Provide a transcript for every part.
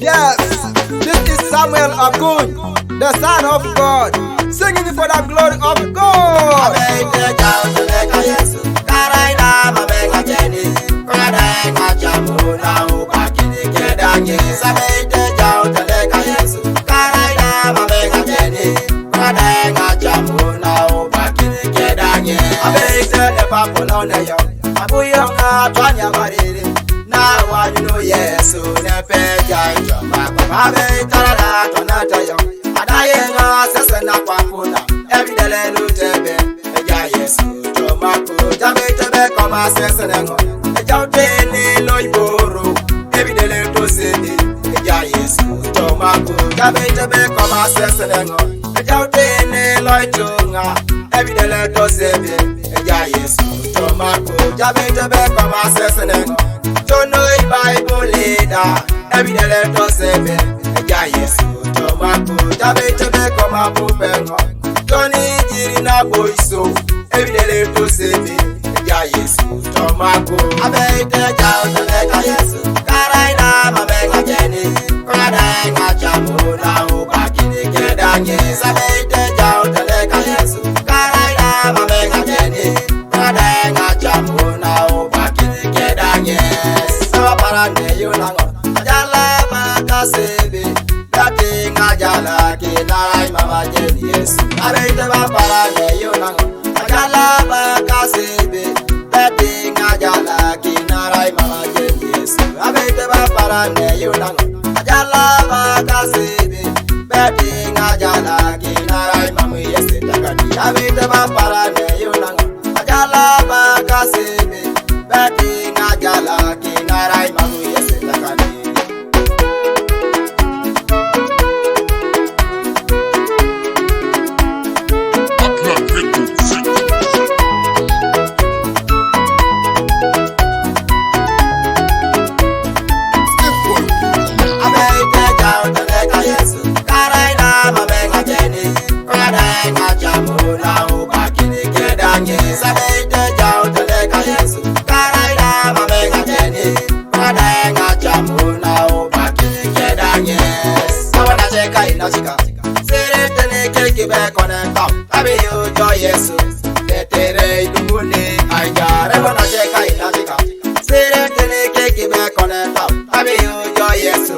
Yes, this is Samuel Akun, the Son of God, singing for the glory of God. Yes, ne peja joma baba be tarara tonata yo adaye nga sese na kwapuna ebidele lutebe eja yesu joma ko jabe tebe koma sese ngo eja utene lo iboro ebidele to sede eja yesu joma ko jabe tebe koma sese ngo eja utene lo itunga ebidele to sede eja yesu joma ko jabe tebe koma sese ngo Tono Bible leader, every day let us say, Eja Yesu, Tomako, Jabe Tebe Koma Pupengo, Tony Jirina Boiso, every day let us say, Eja Yesu, Tomako, Abe Teja, Eja Yesu, Karaina, Mamenga Jenny, Karaina Chamu, now back in the Kedanye, Sabe Teja, Eja Yesu, Karaina, Mamenga Jenny, Karaina Chamu, now back in the Kedanye. Parane yunango ajala makasebe dati ngajala kinai mama jeni yesu abeite ba parane yunango ajala makasebe dati ngajala kinai mama jeni yesu abeite ba parane yunango ajala makasebe dati ngajala kinai mama yesu takati abeite ba parane yunango ajala makasebe dati ngajala kinai mama yesu takati. Yesu tetere dumune anjare wana cheka inachika sere tene keke be koneta abi yo Yesu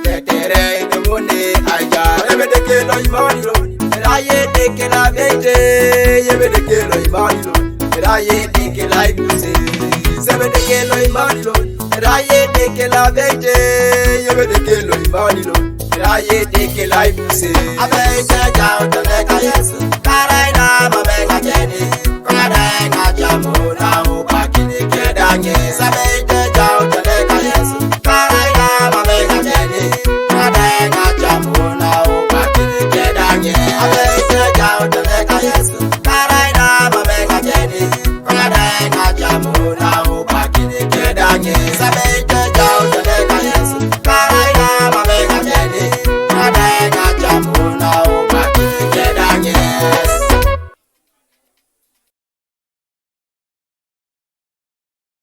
tetere dumune anjare be de ke lo imani lo raye de ke la beite ye be de ke lo imani lo raye de ke la ibuse se be de ke lo imani lo raye de ke la beite ye be de ke lo imani lo raye de ke la ibuse abeite jao tene ka Yesu karaina mamenga jeni karaina jamu na ubakini kedanye sabeite jao tene ka Yesu karaina mamenga jeni karaina jamu na ubakini kedanye abeite jao tene ka Yesu